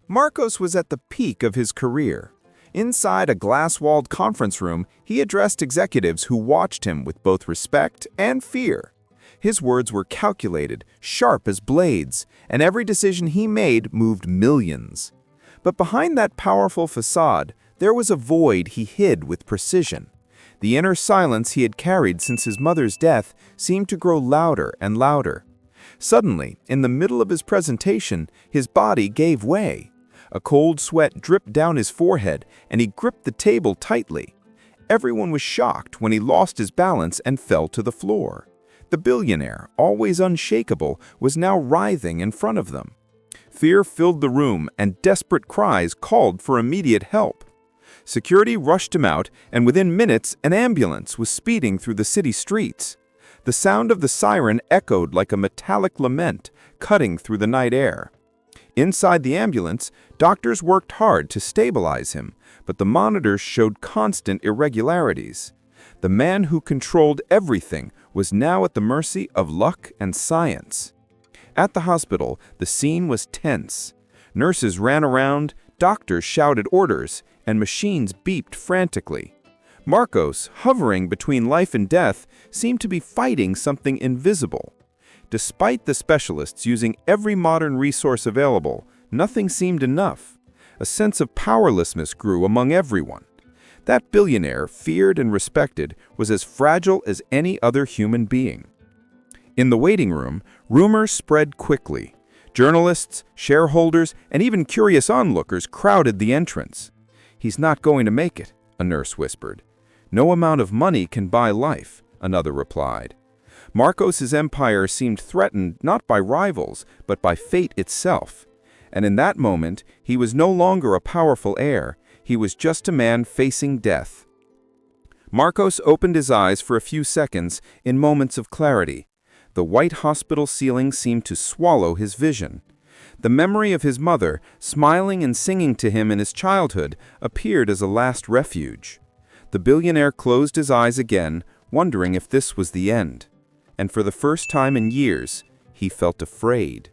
Marcos was at the peak of his career. Inside a glass-walled conference room, he addressed executives who watched him with both respect and fear. His words were calculated, sharp as blades, and every decision he made moved millions. But behind that powerful facade, there was a void he hid with precision. The inner silence he had carried since his mother's death seemed to grow louder and louder. Suddenly, in the middle of his presentation, his body gave way. A cold sweat dripped down his forehead, and he gripped the table tightly. Everyone was shocked when he lost his balance and fell to the floor. The billionaire, always unshakable, was now writhing in front of them. Fear filled the room, and desperate cries called for immediate help. Security rushed him out, and within minutes, an ambulance was speeding through the city streets. The sound of the siren echoed like a metallic lament, cutting through the night air. Inside the ambulance, doctors worked hard to stabilize him, but the monitors showed constant irregularities. The man who controlled everything was now at the mercy of luck and science. At the hospital, the scene was tense. Nurses ran around, doctors shouted orders, and machines beeped frantically. Marcos, hovering between life and death, seemed to be fighting something invisible. Despite the specialists using every modern resource available, nothing seemed enough. A sense of powerlessness grew among everyone. That billionaire, feared and respected, was as fragile as any other human being. In the waiting room, rumors spread quickly. Journalists, shareholders, and even curious onlookers crowded the entrance. "He's not going to make it," a nurse whispered. "No amount of money can buy life," another replied. Marcos's empire seemed threatened not by rivals, but by fate itself. And in that moment, he was no longer a powerful heir. He was just a man facing death. Marcos opened his eyes for a few seconds in moments of clarity. The white hospital ceiling seemed to swallow his vision. The memory of his mother, smiling and singing to him in his childhood, appeared as a last refuge. The billionaire closed his eyes again, wondering if this was the end. And for the first time in years, he felt afraid.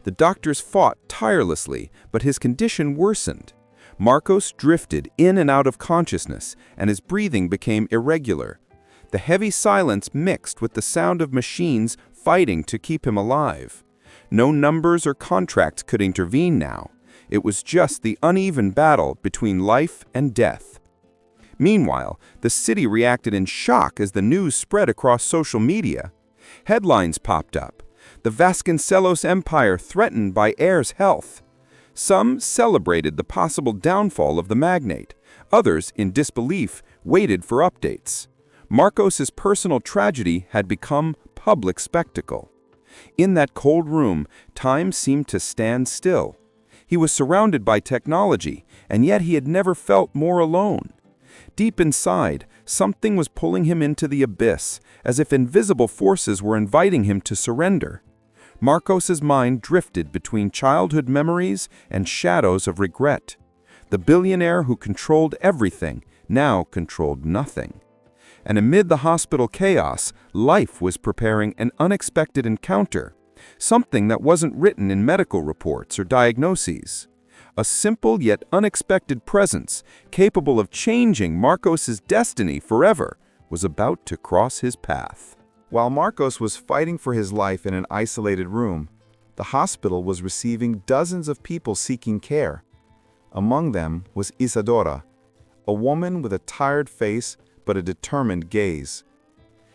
The doctors fought tirelessly, but his condition worsened. Marcos drifted in and out of consciousness, and his breathing became irregular. The heavy silence mixed with the sound of machines fighting to keep him alive. No numbers or contracts could intervene now. It was just the uneven battle between life and death. Meanwhile, the city reacted in shock as the news spread across social media. Headlines popped up. The Vasconcelos empire threatened by heir's health. Some celebrated the possible downfall of the magnate. Others, in disbelief, waited for updates. Marcos's personal tragedy had become public spectacle. In that cold room, time seemed to stand still. He was surrounded by technology, and yet he had never felt more alone. Deep inside, something was pulling him into the abyss, as if invisible forces were inviting him to surrender. Marcos's mind drifted between childhood memories and shadows of regret. The billionaire who controlled everything now controlled nothing. And amid the hospital chaos, life was preparing an unexpected encounter, something that wasn't written in medical reports or diagnoses. A simple yet unexpected presence, capable of changing Marcos's destiny forever, was about to cross his path. While Marcos was fighting for his life in an isolated room, the hospital was receiving dozens of people seeking care. Among them was Isadora, a woman with a tired face but a determined gaze.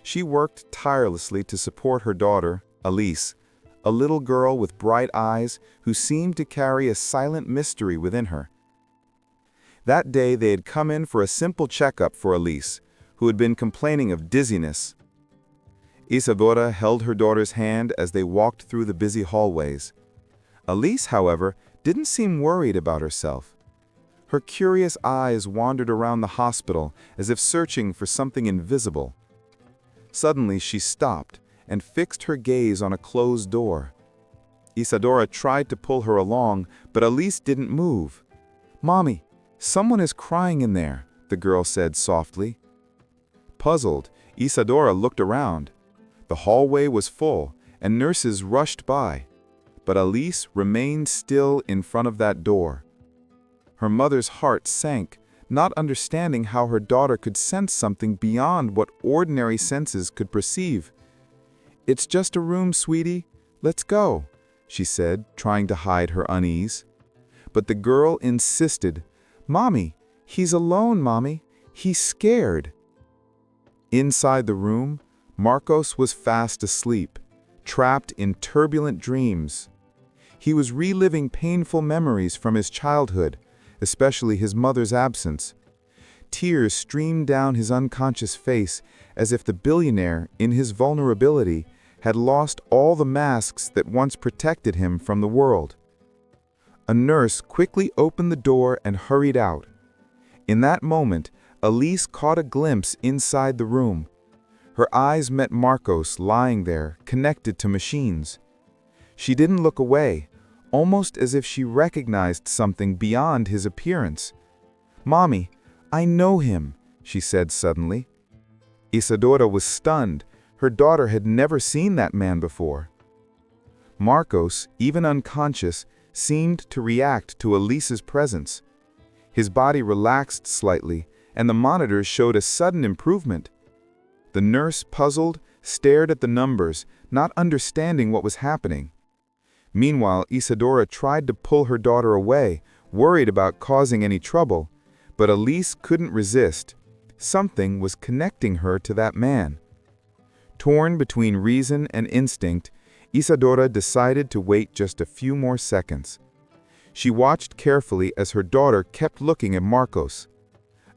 She worked tirelessly to support her daughter, Elise, a little girl with bright eyes who seemed to carry a silent mystery within her. That day they had come in for a simple checkup for Elise, who had been complaining of dizziness. Isadora held her daughter's hand as they walked through the busy hallways. Elise, however, didn't seem worried about herself. Her curious eyes wandered around the hospital as if searching for something invisible. Suddenly she stopped and fixed her gaze on a closed door. Isadora tried to pull her along, but Elise didn't move. "Mommy, someone is crying in there," the girl said softly. Puzzled, Isadora looked around. The hallway was full, and nurses rushed by. but Alice remained still in front of that door. Her mother's heart sank, not understanding how her daughter could sense something beyond what ordinary senses could perceive. "It's just a room, sweetie. Let's go," she said, trying to hide her unease. But the girl insisted. "Mommy, he's alone, Mommy. He's scared." Inside the room, Marcos was fast asleep, trapped in turbulent dreams. He was reliving painful memories from his childhood, especially his mother's absence. Tears streamed down his unconscious face as if the billionaire, in his vulnerability, had lost all the masks that once protected him from the world. A nurse quickly opened the door and hurried out. In that moment, Alice caught a glimpse inside the room. Her eyes met Marcos lying there, connected to machines. She didn't look away, almost as if she recognized something beyond his appearance. "Mommy, I know him," she said suddenly. Isadora was stunned. Her daughter had never seen that man before. Marcos, even unconscious, seemed to react to Alice's presence. His body relaxed slightly, and the monitors showed a sudden improvement. The nurse, puzzled, stared at the numbers, not understanding what was happening. Meanwhile, Isadora tried to pull her daughter away, worried about causing any trouble, but Alice couldn't resist. Something was connecting her to that man. Torn between reason and instinct, Isadora decided to wait just a few more seconds. She watched carefully as her daughter kept looking at Marcos.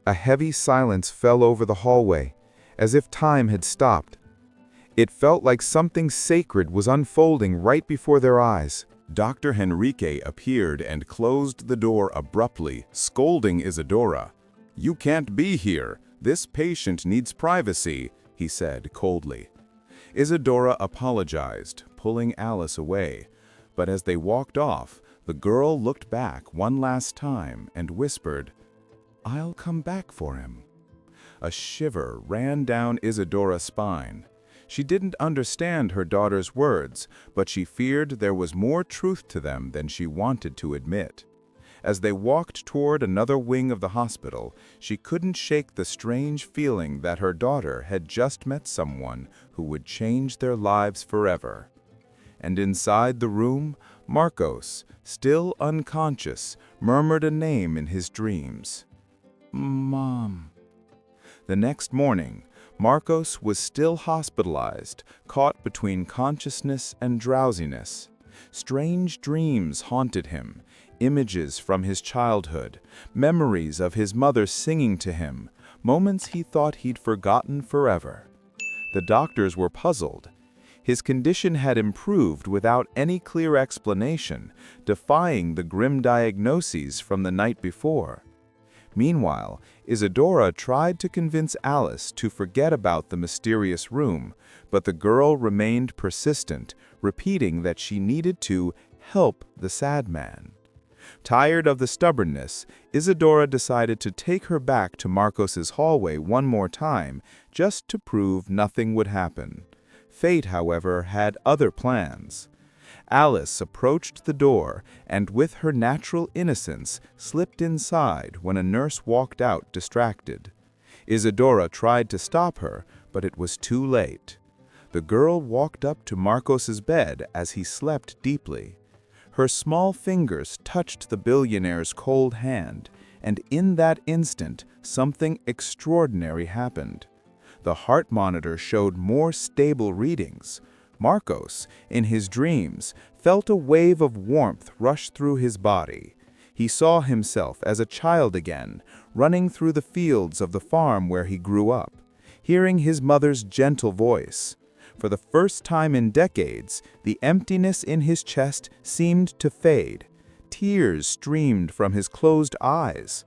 A heavy silence fell over the hallway, as if time had stopped. It felt like something sacred was unfolding right before their eyes. Dr. Henrique appeared and closed the door abruptly, scolding Isadora. "You can't be here. This patient needs privacy," he said coldly. Isadora apologized, pulling Alice away, but as they walked off, the girl looked back one last time and whispered, "I'll come back for him." A shiver ran down Isadora's spine. She didn't understand her daughter's words, but she feared there was more truth to them than she wanted to admit. As they walked toward another wing of the hospital, she couldn't shake the strange feeling that her daughter had just met someone who would change their lives forever. And inside the room, Marcos, still unconscious, murmured a name in his dreams. "Mom." The next morning, Marcos was still hospitalized, caught between consciousness and drowsiness. Strange dreams haunted him, images from his childhood, memories of his mother singing to him, moments he thought he'd forgotten forever. The doctors were puzzled. His condition had improved without any clear explanation, defying the grim diagnoses from the night before. Meanwhile, Isadora tried to convince Alice to forget about the mysterious room, but the girl remained persistent, repeating that she needed to help the sad man. Tired of the stubbornness, Isadora decided to take her back to Marcos's hallway one more time, just to prove nothing would happen. Fate, however, had other plans. Alice approached the door and, with her natural innocence, slipped inside when a nurse walked out distracted. Isadora tried to stop her, but it was too late. The girl walked up to Marcos's bed as he slept deeply. Her small fingers touched the billionaire's cold hand, and in that instant, something extraordinary happened. The heart monitor showed more stable readings. Marcos, in his dreams, felt a wave of warmth rush through his body. He saw himself as a child again, running through the fields of the farm where he grew up, hearing his mother's gentle voice. For the first time in decades, the emptiness in his chest seemed to fade. Tears streamed from his closed eyes.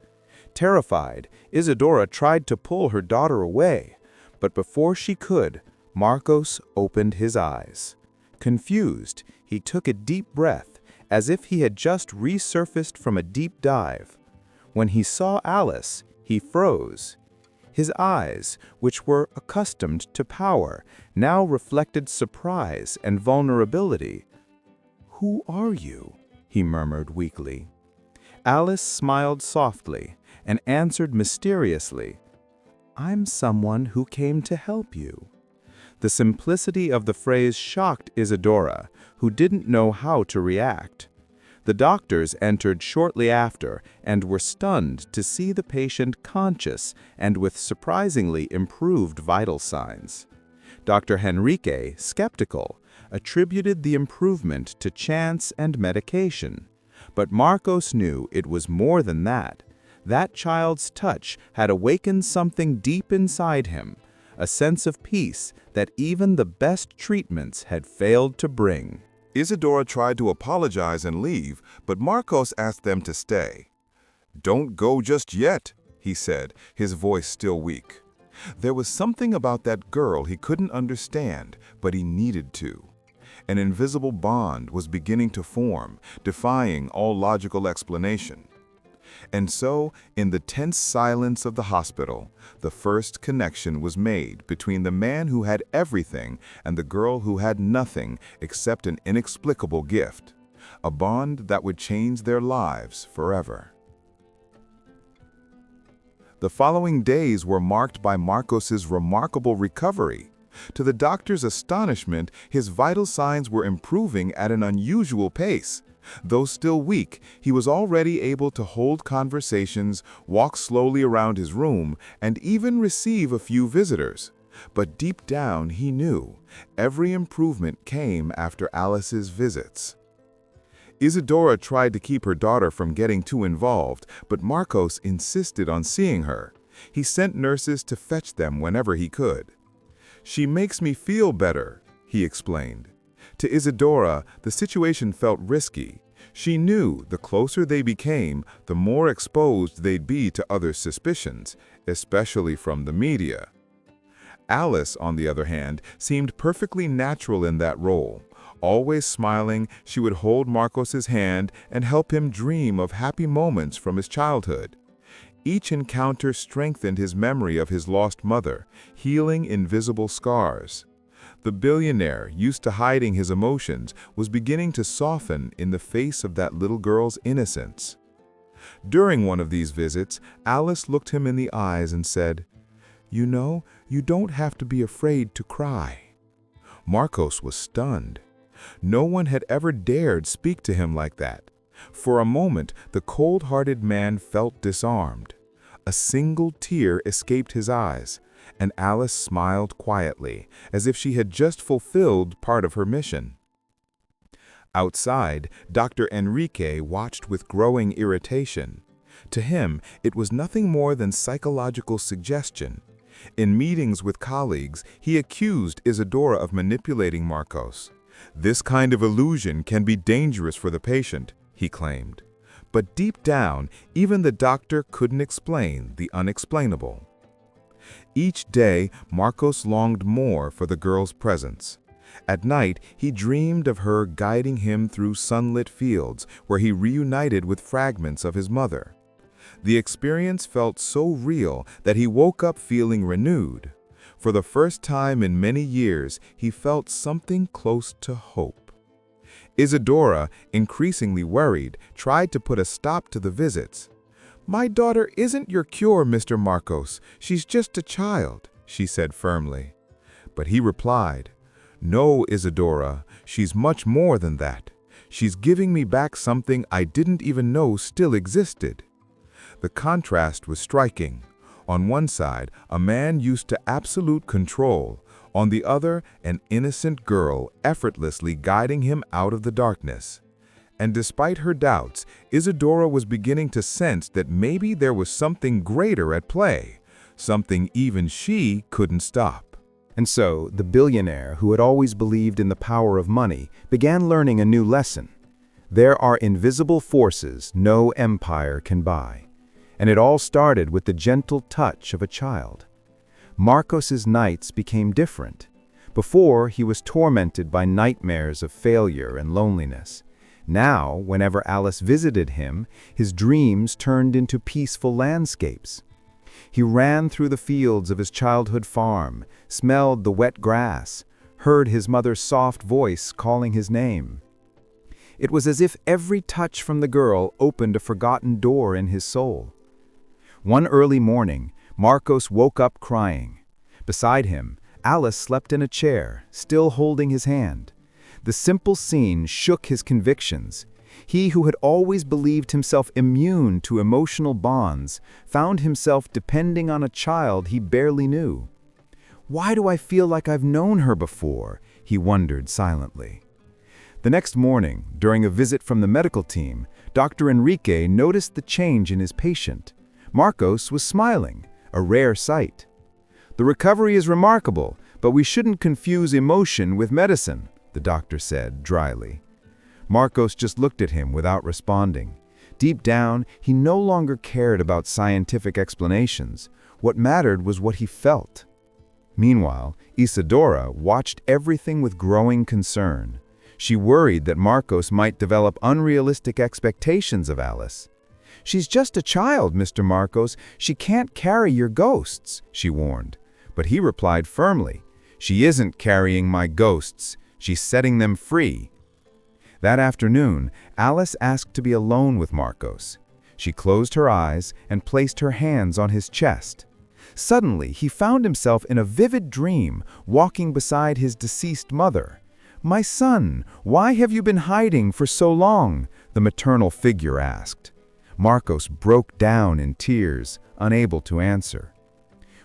Terrified, Isadora tried to pull her daughter away, but before she could, Marcos opened his eyes. Confused, he took a deep breath, as if he had just resurfaced from a deep dive. When he saw Alice, he froze. His eyes, which were accustomed to power, now reflected surprise and vulnerability. "Who are you?" he murmured weakly. Alice smiled softly and answered mysteriously, "I'm someone who came to help you." The simplicity of the phrase shocked Isadora, who didn't know how to react. The doctors entered shortly after and were stunned to see the patient conscious and with surprisingly improved vital signs. Dr. Henrique, skeptical, attributed the improvement to chance and medication. But Marcos knew it was more than that. That child's touch had awakened something deep inside him, a sense of peace that even the best treatments had failed to bring. Isadora tried to apologize and leave, but Marcos asked them to stay. "Don't go just yet," he said, his voice still weak. There was something about that girl he couldn't understand, but he needed to. An invisible bond was beginning to form, defying all logical explanation. And so, in the tense silence of the hospital, the first connection was made between the man who had everything and the girl who had nothing except an inexplicable gift, a bond that would change their lives forever. The following days were marked by Marcos's remarkable recovery. To the doctor's astonishment, his vital signs were improving at an unusual pace. Though still weak, he was already able to hold conversations, walk slowly around his room, and even receive a few visitors. But deep down, he knew every improvement came after Alice's visits. Isadora tried to keep her daughter from getting too involved, but Marcos insisted on seeing her. He sent nurses to fetch them whenever he could. "She makes me feel better," he explained. To Isadora, the situation felt risky. She knew the closer they became, the more exposed they'd be to others' suspicions, especially from the media. Alice, on the other hand, seemed perfectly natural in that role. Always smiling, she would hold Marcos's hand and help him dream of happy moments from his childhood. Each encounter strengthened his memory of his lost mother, healing invisible scars. The billionaire, used to hiding his emotions, was beginning to soften in the face of that little girl's innocence. During one of these visits, Alice looked him in the eyes and said, "You know, you don't have to be afraid to cry." Marcos was stunned. No one had ever dared speak to him like that. For a moment, the cold-hearted man felt disarmed. A single tear escaped his eyes, and Alice smiled quietly, as if she had just fulfilled part of her mission. Outside, Dr. Enrique watched with growing irritation. To him, it was nothing more than psychological suggestion. In meetings with colleagues, he accused Isadora of manipulating Marcos. "This kind of illusion can be dangerous for the patient," he claimed. But deep down, even the doctor couldn't explain the unexplainable. Each day, Marcos longed more for the girl's presence. At night, he dreamed of her guiding him through sunlit fields where he reunited with fragments of his mother. The experience felt so real that he woke up feeling renewed. For the first time in many years, he felt something close to hope. Isadora, increasingly worried, tried to put a stop to the visits. "My daughter isn't your cure, Mr. Marcos. She's just a child," she said firmly. But he replied, "No, Isadora, she's much more than that. She's giving me back something I didn't even know still existed." The contrast was striking. On one side, a man used to absolute control. On the other, an innocent girl effortlessly guiding him out of the darkness. And despite her doubts, Isadora was beginning to sense that maybe there was something greater at play, something even she couldn't stop. And so, the billionaire, who had always believed in the power of money, began learning a new lesson. There are invisible forces no empire can buy. And it all started with the gentle touch of a child. Marcos's nights became different. Before, he was tormented by nightmares of failure and loneliness. Now, whenever Alice visited him, his dreams turned into peaceful landscapes. He ran through the fields of his childhood farm, smelled the wet grass, heard his mother's soft voice calling his name. It was as if every touch from the girl opened a forgotten door in his soul. One early morning, Marcos woke up crying. Beside him, Alice slept in a chair, still holding his hand. The simple scene shook his convictions. He who had always believed himself immune to emotional bonds found himself depending on a child he barely knew. "Why do I feel like I've known her before?" he wondered silently. The next morning, during a visit from the medical team, Dr. Enrique noticed the change in his patient. Marcos was smiling, a rare sight. "The recovery is remarkable, but we shouldn't confuse emotion with medicine," the doctor said dryly. Marcos just looked at him without responding. Deep down, he no longer cared about scientific explanations. What mattered was what he felt. Meanwhile, Isadora watched everything with growing concern. She worried that Marcos might develop unrealistic expectations of Alice. "She's just a child, Mr. Marcos. She can't carry your ghosts," she warned. But he replied firmly, "She isn't carrying my ghosts. She's setting them free." That afternoon, Alice asked to be alone with Marcos. She closed her eyes and placed her hands on his chest. Suddenly, he found himself in a vivid dream, walking beside his deceased mother. "My son, why have you been hiding for so long?" the maternal figure asked. Marcos broke down in tears, unable to answer.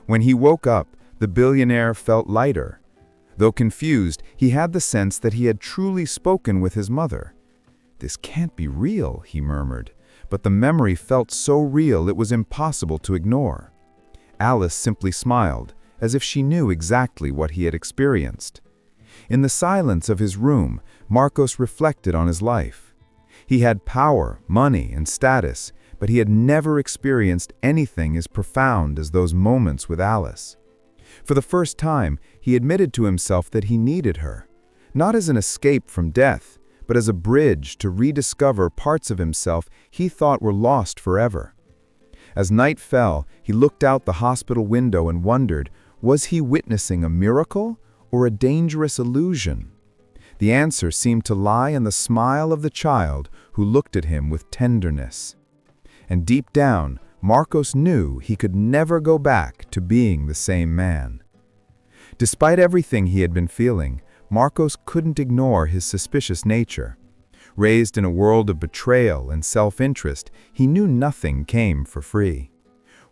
When he woke up, the billionaire felt lighter. Though confused, he had the sense that he had truly spoken with his mother. "This can't be real," he murmured, but the memory felt so real it was impossible to ignore. Alice simply smiled, as if she knew exactly what he had experienced. In the silence of his room, Marcos reflected on his life. He had power, money, and status, but he had never experienced anything as profound as those moments with Alice. For the first time, he admitted to himself that he needed her, not as an escape from death, but as a bridge to rediscover parts of himself he thought were lost forever. As night fell, he looked out the hospital window and wondered, was he witnessing a miracle or a dangerous illusion? The answer seemed to lie in the smile of the child who looked at him with tenderness. And deep down, Marcos knew he could never go back to being the same man. Despite everything he had been feeling, Marcos couldn't ignore his suspicious nature. Raised in a world of betrayal and self-interest, he knew nothing came for free.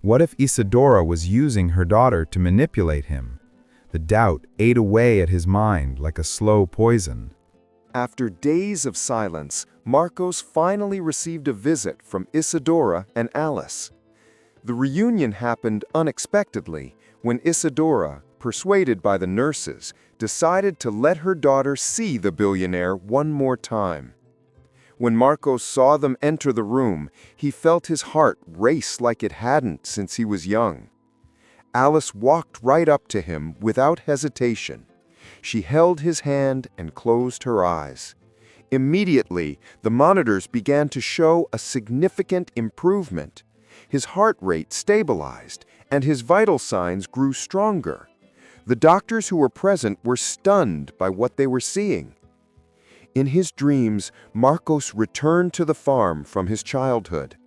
What if Isadora was using her daughter to manipulate him? The doubt ate away at his mind like a slow poison. After days of silence, Marcos finally received a visit from Isadora and Alice. The reunion happened unexpectedly when Isadora, persuaded by the nurses, decided to let her daughter see the billionaire one more time. When Marcos saw them enter the room, he felt his heart race like it hadn't since he was young. Alice walked right up to him without hesitation. She held his hand and closed her eyes. Immediately, the monitors began to show a significant improvement. His heart rate stabilized, and his vital signs grew stronger. The doctors who were present were stunned by what they were seeing. In his dreams, Marcos returned to the farm from his childhood.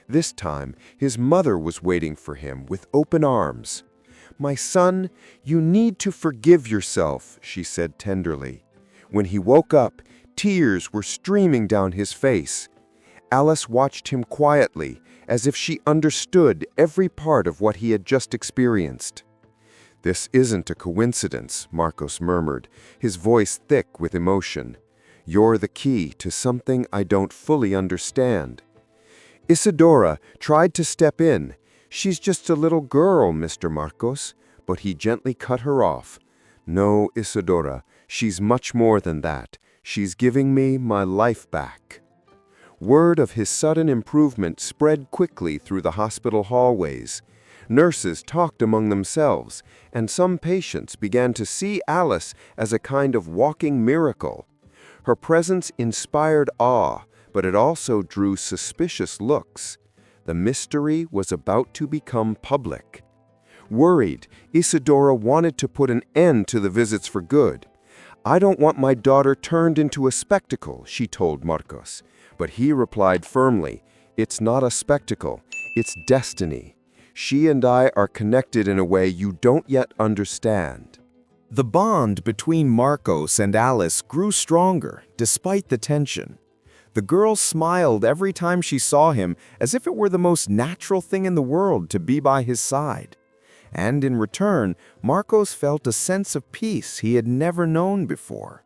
This time, his mother was waiting for him with open arms. "My son, you need to forgive yourself," she said tenderly. When he woke up, tears were streaming down his face. Alice watched him quietly, as if she understood every part of what he had just experienced. "This isn't a coincidence," Marcos murmured, his voice thick with emotion. "You're the key to something I don't fully understand." Isadora tried to step in. "She's just a little girl, Mr. Marcos," but he gently cut her off. "No, Isadora, she's much more than that. She's giving me my life back." Word of his sudden improvement spread quickly through the hospital hallways. Nurses talked among themselves, and some patients began to see Alice as a kind of walking miracle. Her presence inspired awe, but it also drew suspicious looks. The mystery was about to become public. Worried, Isadora wanted to put an end to the visits for good. "I don't want my daughter turned into a spectacle," she told Marcos. But he replied firmly, "It's not a spectacle, it's destiny. She and I are connected in a way you don't yet understand." The bond between Marcos and Alice grew stronger, despite the tension. The girl smiled every time she saw him, as if it were the most natural thing in the world to be by his side. And in return, Marcos felt a sense of peace he had never known before.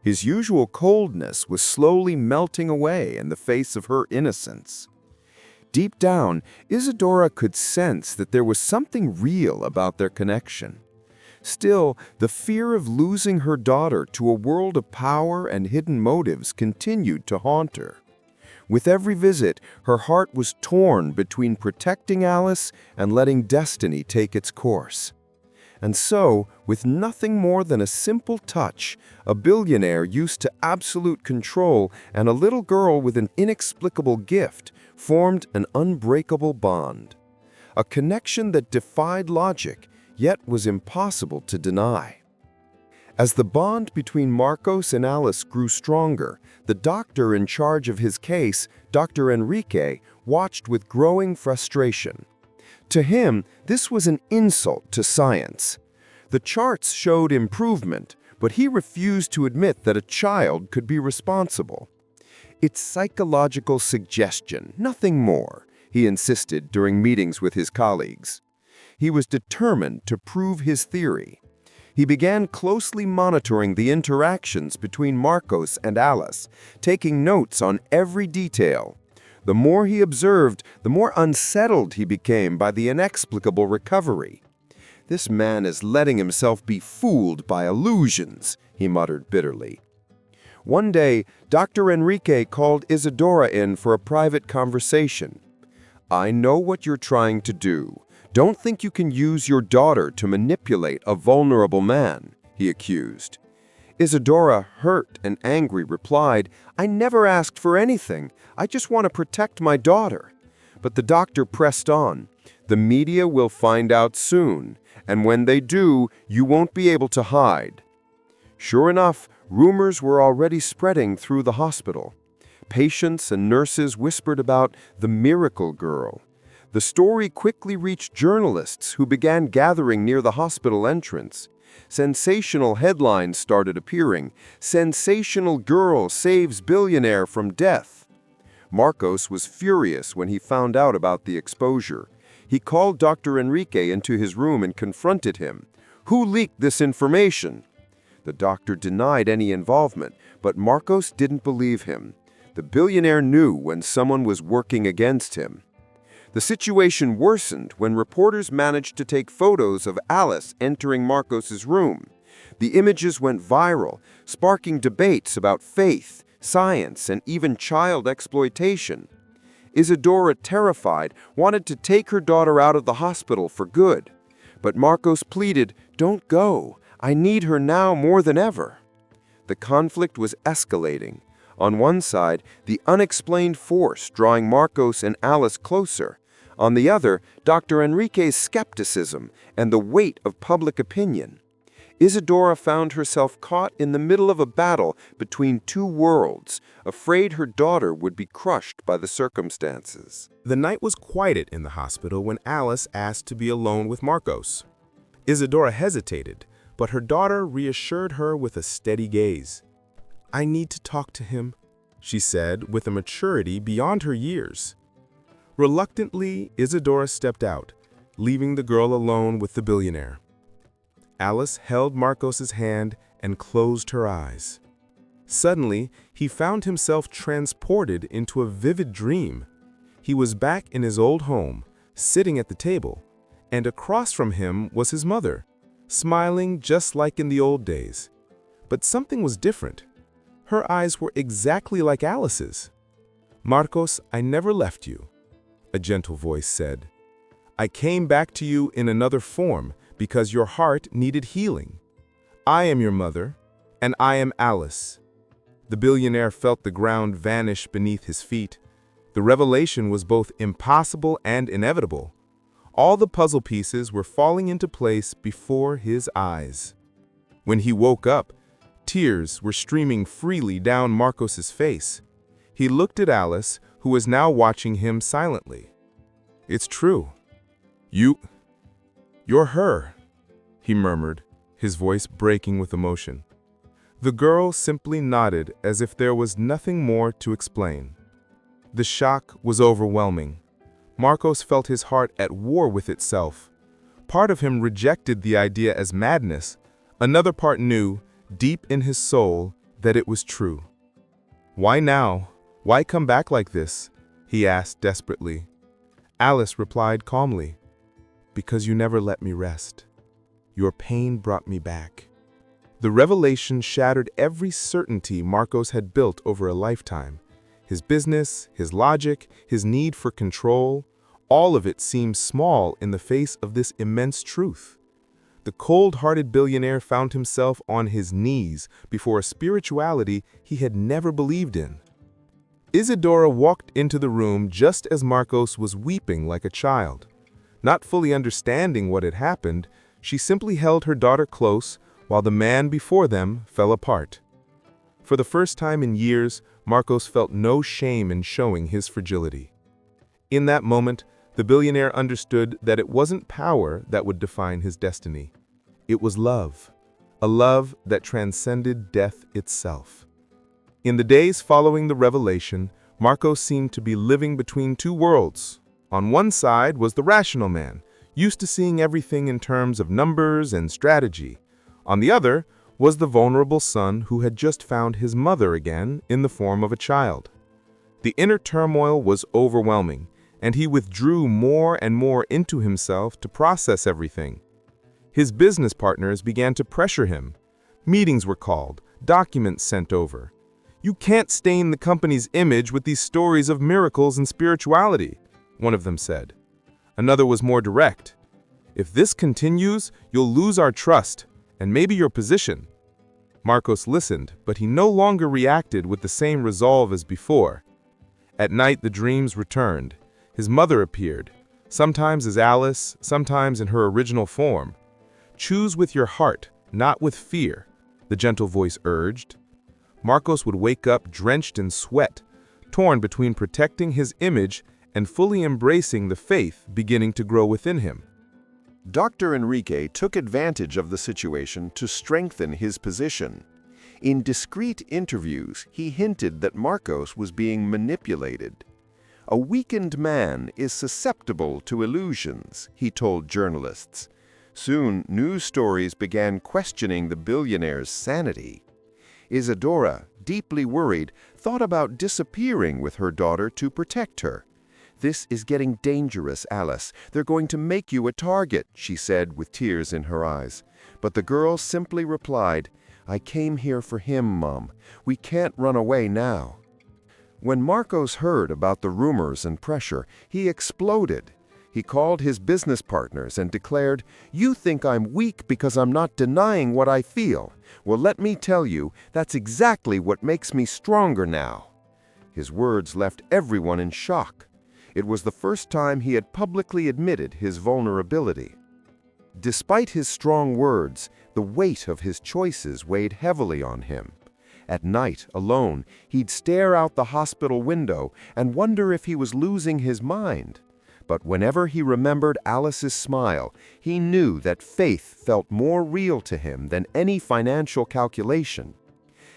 His usual coldness was slowly melting away in the face of her innocence. Deep down, Isadora could sense that there was something real about their connection. Still, the fear of losing her daughter to a world of power and hidden motives continued to haunt her. With every visit, her heart was torn between protecting Alice and letting destiny take its course. And so, with nothing more than a simple touch, a billionaire used to absolute control and a little girl with an inexplicable gift formed an unbreakable bond. A connection that defied logic, yet was impossible to deny. As the bond between Marcos and Alice grew stronger, the doctor in charge of his case, Dr. Enrique, watched with growing frustration. To him, this was an insult to science. The charts showed improvement, but he refused to admit that a child could be responsible. "It's psychological suggestion, nothing more," he insisted during meetings with his colleagues. He was determined to prove his theory. He began closely monitoring the interactions between Marcos and Alice, taking notes on every detail. The more he observed, the more unsettled he became by the inexplicable recovery. "This man is letting himself be fooled by illusions," he muttered bitterly. One day, Dr. Enrique called Isadora in for a private conversation. "I know what you're trying to do. Don't think you can use your daughter to manipulate a vulnerable man," he accused. Isadora, hurt and angry, replied, "I never asked for anything. I just want to protect my daughter." But the doctor pressed on. "The media will find out soon, and when they do, you won't be able to hide." Sure enough, rumors were already spreading through the hospital. Patients and nurses whispered about the miracle girl. The story quickly reached journalists who began gathering near the hospital entrance. Sensational headlines started appearing. "Sensational girl saves billionaire from death." Marcos was furious when he found out about the exposure. He called Dr. Enrique into his room and confronted him. "Who leaked this information?" The doctor denied any involvement, but Marcos didn't believe him. The billionaire knew when someone was working against him. The situation worsened when reporters managed to take photos of Alice entering Marcos's room. The images went viral, sparking debates about faith, science, and even child exploitation. Isadora, terrified, wanted to take her daughter out of the hospital for good. But Marcos pleaded, "Don't go. I need her now more than ever." The conflict was escalating. On one side, the unexplained force drawing Marcos and Alice closer. On the other, Dr. Enrique's skepticism and the weight of public opinion. Isadora found herself caught in the middle of a battle between two worlds, afraid her daughter would be crushed by the circumstances. The night was quieted in the hospital when Alice asked to be alone with Marcos. Isadora hesitated, but her daughter reassured her with a steady gaze. "I need to talk to him," she said with a maturity beyond her years. Reluctantly, Isadora stepped out, leaving the girl alone with the billionaire. Alice held Marcos's hand and closed her eyes. Suddenly, he found himself transported into a vivid dream. He was back in his old home, sitting at the table, and across from him was his mother, smiling just like in the old days. But something was different. Her eyes were exactly like Alice's. "Marcos, I never left you," a gentle voice said. "I came back to you in another form because your heart needed healing. I am your mother, and I am Alice." The billionaire felt the ground vanish beneath his feet. The revelation was both impossible and inevitable. All the puzzle pieces were falling into place before his eyes. When he woke up, Tears were streaming freely down Marcos's face. He looked at Alice, who was now watching him silently. "It's true. You're her," he murmured, his voice breaking with emotion. The girl simply nodded as if there was nothing more to explain. The shock was overwhelming. Marcos felt his heart at war with itself. Part of him rejected the idea as madness. Another part knew, deep in his soul, that it was true. "Why now? Why come back like this?" he asked desperately. Alice replied calmly, "Because you never let me rest. Your pain brought me back." The revelation shattered every certainty Marcos had built over a lifetime. His business, his logic, his need for control, all of it seemed small in the face of this immense truth. The cold-hearted billionaire found himself on his knees before a spirituality he had never believed in. Isadora walked into the room just as Marcos was weeping like a child. Not fully understanding what had happened, she simply held her daughter close while the man before them fell apart. For the first time in years, Marcos felt no shame in showing his fragility. In that moment, the billionaire understood that it wasn't power that would define his destiny. It was love, a love that transcended death itself. In the days following the revelation, Marcos seemed to be living between two worlds. On one side was the rational man, used to seeing everything in terms of numbers and strategy. On the other was the vulnerable son who had just found his mother again in the form of a child. The inner turmoil was overwhelming, and he withdrew more and more into himself to process everything. His business partners began to pressure him. Meetings were called, documents sent over. "You can't stain the company's image with these stories of miracles and spirituality," one of them said. Another was more direct. "If this continues, you'll lose our trust, and maybe your position." Marcos listened, but he no longer reacted with the same resolve as before. At night, the dreams returned. His mother appeared, sometimes as Alice, sometimes in her original form. "Choose with your heart, not with fear," the gentle voice urged. Marcos would wake up drenched in sweat, torn between protecting his image and fully embracing the faith beginning to grow within him. Dr. Enrique took advantage of the situation to strengthen his position. In discreet interviews, he hinted that Marcos was being manipulated. "A weakened man is susceptible to illusions," he told journalists. Soon, news stories began questioning the billionaire's sanity. Isadora, deeply worried, thought about disappearing with her daughter to protect her. "This is getting dangerous, Alice. They're going to make you a target," she said with tears in her eyes. But the girl simply replied, "I came here for him, Mom. We can't run away now." When Marcos heard about the rumors and pressure, he exploded. He called his business partners and declared, "You think I'm weak because I'm not denying what I feel. Well, let me tell you, that's exactly what makes me stronger now." His words left everyone in shock. It was the first time he had publicly admitted his vulnerability. Despite his strong words, the weight of his choices weighed heavily on him. At night, alone, he'd stare out the hospital window and wonder if he was losing his mind. But whenever he remembered Alice's smile, he knew that faith felt more real to him than any financial calculation.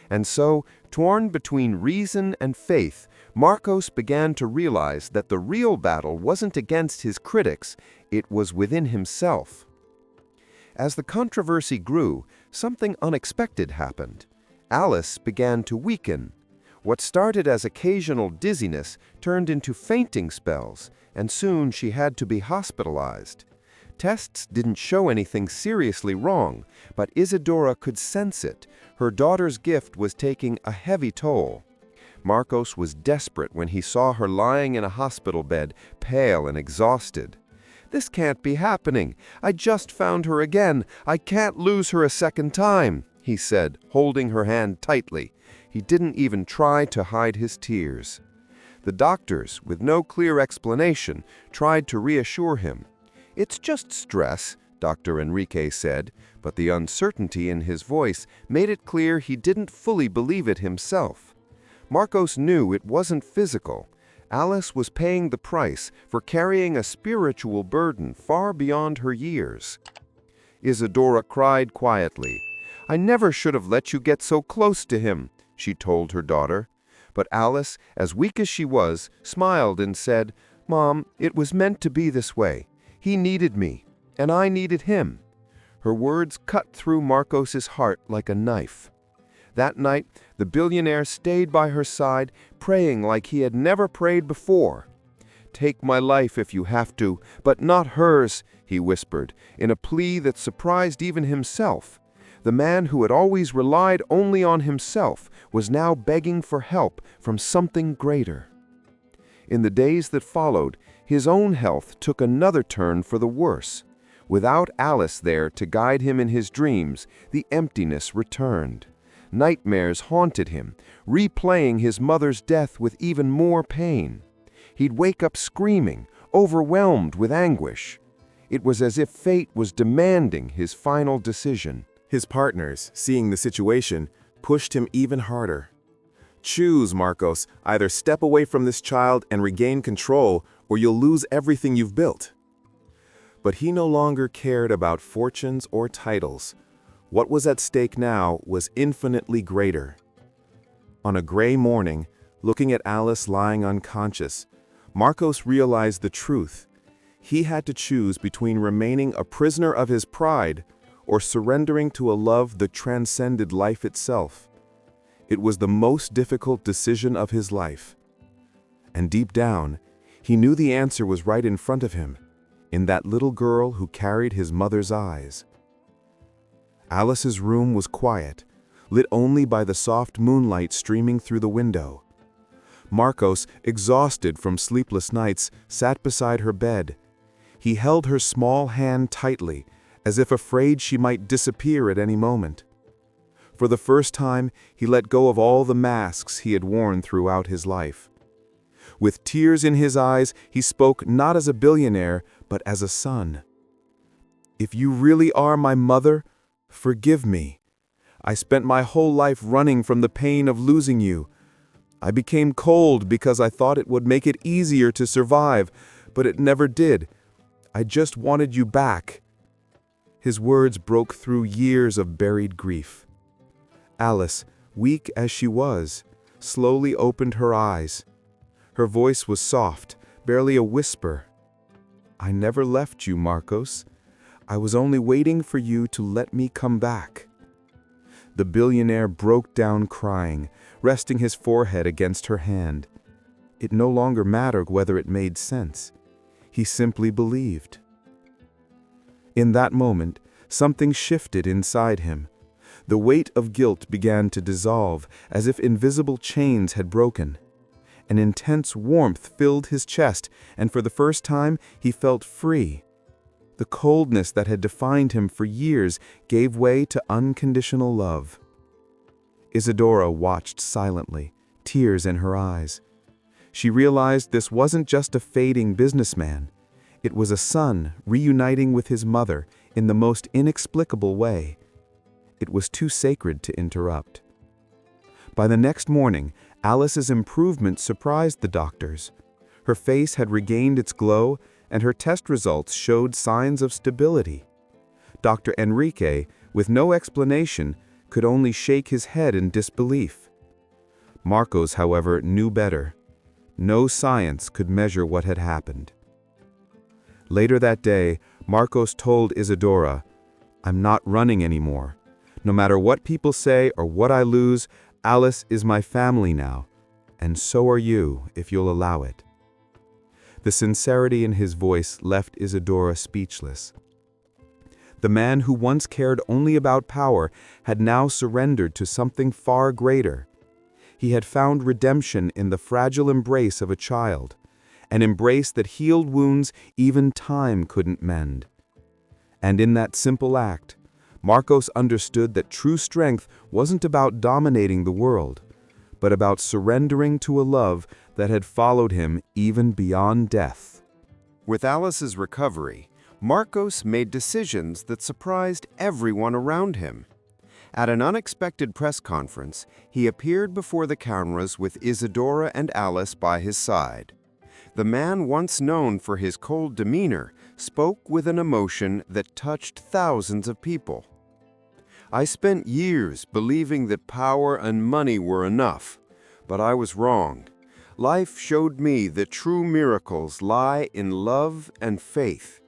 And so, torn between reason and faith, Marcos began to realize that the real battle wasn't against his critics, it was within himself. As the controversy grew, something unexpected happened. Alice began to weaken. What started as occasional dizziness turned into fainting spells, and soon she had to be hospitalized. Tests didn't show anything seriously wrong, but Isadora could sense it. Her daughter's gift was taking a heavy toll. Marcos was desperate when he saw her lying in a hospital bed, pale and exhausted. "This can't be happening. I just found her again. I can't lose her a second time," he said, holding her hand tightly. He didn't even try to hide his tears. The doctors, with no clear explanation, tried to reassure him. "It's just stress. Dr. Enrique said, but the uncertainty in his voice made it clear he didn't fully believe it himself. Marcos knew it wasn't physical. Alice was paying the price for carrying a spiritual burden far beyond her years. Isadora cried quietly. "I never should have let you get so close to him," she told her daughter. But Alice, as weak as she was, smiled and said, "Mom, it was meant to be this way. He needed me, and I needed him." Her words cut through Marcos's heart like a knife. That night, the billionaire stayed by her side, praying like he had never prayed before. "Take my life if you have to, but not hers," he whispered, in a plea that surprised even himself. The man who had always relied only on himself was now begging for help from something greater. In the days that followed, his own health took another turn for the worse. Without Alice there to guide him in his dreams, the emptiness returned. Nightmares haunted him, replaying his mother's death with even more pain. He'd wake up screaming, overwhelmed with anguish. It was as if fate was demanding his final decision. His partners, seeing the situation, pushed him even harder. "Choose, Marcos. Either step away from this child and regain control, or you'll lose everything you've built." But he no longer cared about fortunes or titles. What was at stake now was infinitely greater. On a gray morning, looking at Alice lying unconscious, Marcos realized the truth. He had to choose between remaining a prisoner of his pride or surrendering to a love that transcended life itself. It was the most difficult decision of his life. And deep down, he knew the answer was right in front of him, in that little girl who carried his mother's eyes. Alice's room was quiet, lit only by the soft moonlight streaming through the window. Marcos, exhausted from sleepless nights, sat beside her bed. He held her small hand tightly, as if afraid she might disappear at any moment. For the first time, he let go of all the masks he had worn throughout his life. With tears in his eyes, he spoke not as a billionaire, but as a son. "If you really are my mother, forgive me. I spent my whole life running from the pain of losing you. I became cold because I thought it would make it easier to survive, but it never did. I just wanted you back." His words broke through years of buried grief. Alice, weak as she was, slowly opened her eyes. Her voice was soft, barely a whisper. "I never left you, Marcos. I was only waiting for you to let me come back." The billionaire broke down crying, resting his forehead against her hand. It no longer mattered whether it made sense. He simply believed. In that moment, something shifted inside him. The weight of guilt began to dissolve, as if invisible chains had broken. An intense warmth filled his chest, and for the first time, he felt free. The coldness that had defined him for years gave way to unconditional love. Isadora watched silently, tears in her eyes. She realized this wasn't just a fading businessman. It was a son reuniting with his mother in the most inexplicable way. It was too sacred to interrupt. By the next morning, Alice's improvement surprised the doctors. Her face had regained its glow, and her test results showed signs of stability. Dr. Enrique, with no explanation, could only shake his head in disbelief. Marcos, however, knew better. No science could measure what had happened. Later that day, Marcos told Isadora, "I'm not running anymore. No matter what people say or what I lose, Alice is my family now, and so are you, if you'll allow it." The sincerity in his voice left Isadora speechless. The man who once cared only about power had now surrendered to something far greater. He had found redemption in the fragile embrace of a child, an embrace that healed wounds even time couldn't mend. And in that simple act, Marcos understood that true strength wasn't about dominating the world, but about surrendering to a love that had followed him even beyond death. With Alice's recovery, Marcos made decisions that surprised everyone around him. At an unexpected press conference, he appeared before the cameras with Isadora and Alice by his side. The man once known for his cold demeanor spoke with an emotion that touched thousands of people. "I spent years believing that power and money were enough, but I was wrong. Life showed me that true miracles lie in love and faith.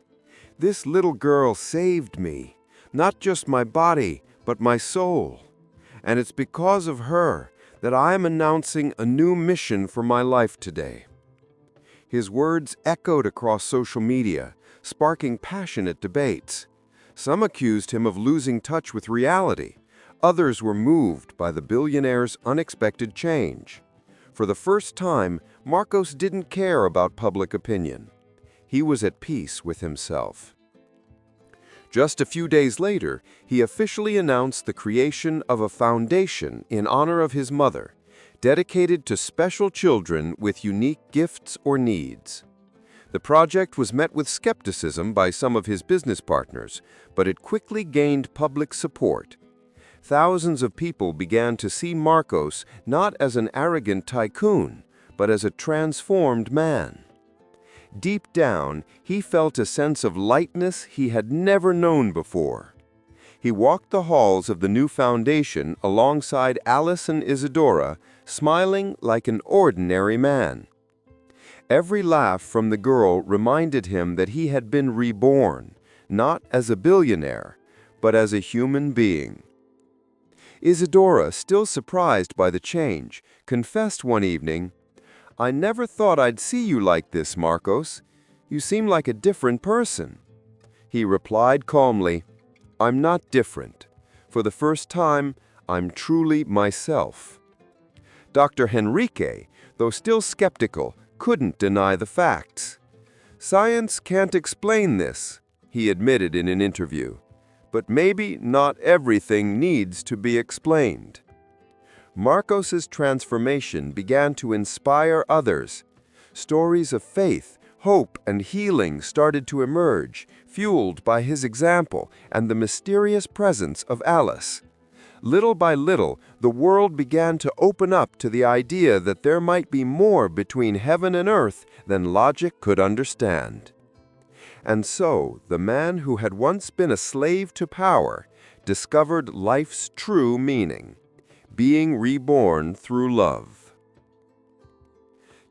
This little girl saved me, not just my body, but my soul. And it's because of her that I am announcing a new mission for my life today." His words echoed across social media, sparking passionate debates. Some accused him of losing touch with reality. Others were moved by the billionaire's unexpected change. For the first time, Marcos didn't care about public opinion. He was at peace with himself. Just a few days later, he officially announced the creation of a foundation in honor of his mother, dedicated to special children with unique gifts or needs. The project was met with skepticism by some of his business partners, but it quickly gained public support. Thousands of people began to see Marcos not as an arrogant tycoon, but as a transformed man. Deep down, he felt a sense of lightness he had never known before. He walked the halls of the new foundation alongside Alice and Isadora, smiling like an ordinary man. Every laugh from the girl reminded him that he had been reborn, not as a billionaire, but as a human being. Isadora, still surprised by the change, confessed one evening, "I never thought I'd see you like this, Marcos. You seem like a different person." He replied calmly, "I'm not different. For the first time, I'm truly myself." Dr. Henrique, though still skeptical, couldn't deny the facts. "Science can't explain this," he admitted in an interview. "But maybe not everything needs to be explained." Marcos's transformation began to inspire others. Stories of faith, hope, and healing started to emerge, fueled by his example and the mysterious presence of Alice. Little by little, the world began to open up to the idea that there might be more between heaven and earth than logic could understand. And so, the man who had once been a slave to power discovered life's true meaning: being reborn through love.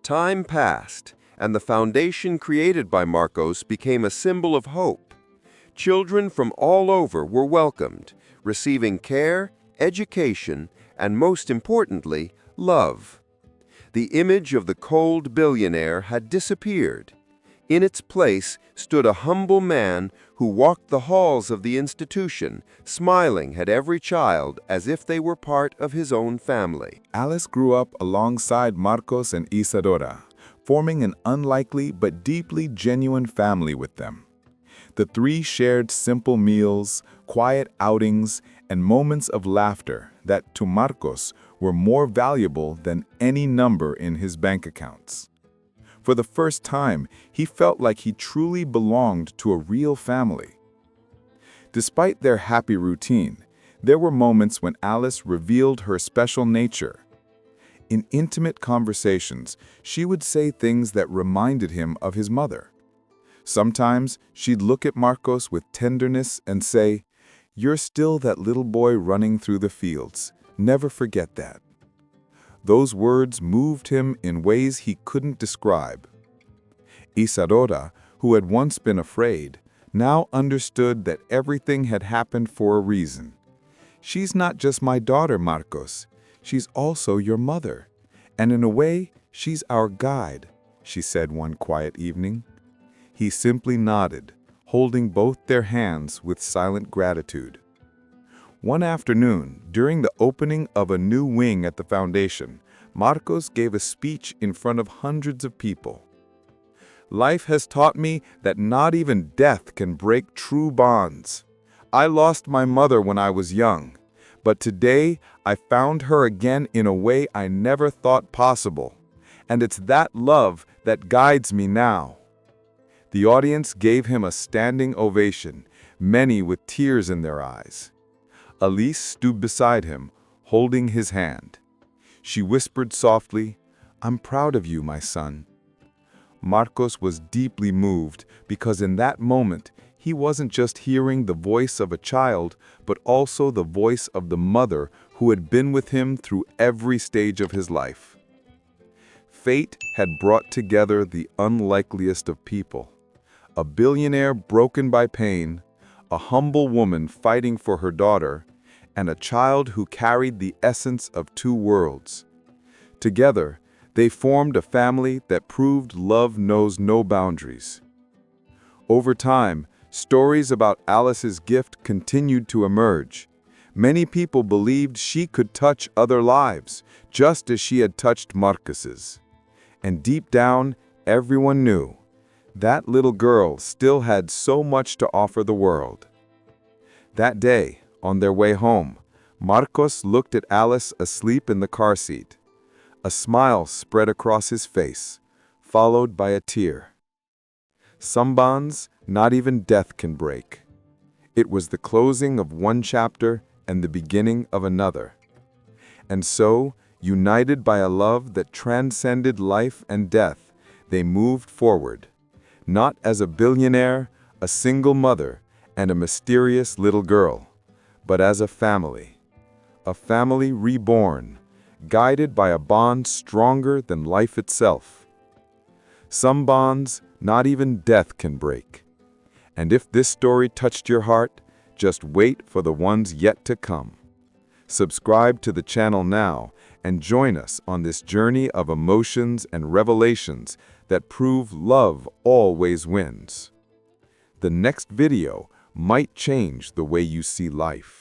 Time passed, and the foundation created by Marcos became a symbol of hope. Children from all over were welcomed, receiving care, education, and most importantly, love. The image of the cold billionaire had disappeared. In its place stood a humble man who walked the halls of the institution, smiling at every child as if they were part of his own family. Alice grew up alongside Marcos and Isadora, forming an unlikely but deeply genuine family with them. The three shared simple meals, quiet outings, and moments of laughter that, to Marcos, were more valuable than any number in his bank accounts. For the first time, he felt like he truly belonged to a real family. Despite their happy routine, there were moments when Alice revealed her special nature. In intimate conversations, she would say things that reminded him of his mother. Sometimes, she'd look at Marcos with tenderness and say, "You're still that little boy running through the fields. Never forget that." Those words moved him in ways he couldn't describe. Isadora, who had once been afraid, now understood that everything had happened for a reason. "She's not just my daughter, Marcos. She's also your mother. And in a way, she's our guide," she said one quiet evening. He simply nodded, holding both their hands with silent gratitude. One afternoon, during the opening of a new wing at the foundation, Marcos gave a speech in front of hundreds of people. "Life has taught me that not even death can break true bonds. I lost my mother when I was young, but today I found her again in a way I never thought possible. And it's that love that guides me now." The audience gave him a standing ovation, many with tears in their eyes. Alice stood beside him, holding his hand. She whispered softly, "I'm proud of you, my son." Marcos was deeply moved because in that moment, he wasn't just hearing the voice of a child, but also the voice of the mother who had been with him through every stage of his life. Fate had brought together the unlikeliest of people. A billionaire broken by pain, a humble woman fighting for her daughter, and a child who carried the essence of two worlds. Together, they formed a family that proved love knows no boundaries. Over time, stories about Alice's gift continued to emerge. Many people believed she could touch other lives, just as she had touched Marcos's. And deep down, everyone knew that little girl still had so much to offer the world. That day, on their way home, Marcos looked at Alice asleep in the car seat. A smile spread across his face, followed by a tear. Some bonds, not even death can break. It was the closing of one chapter and the beginning of another. And so, united by a love that transcended life and death, they moved forward, not as a billionaire, a single mother, and a mysterious little girl, but as a family reborn, guided by a bond stronger than life itself. Some bonds, not even death can break. And if this story touched your heart, just wait for the ones yet to come. Subscribe to the channel now and join us on this journey of emotions and revelations that prove love always wins. The next video might change the way you see life.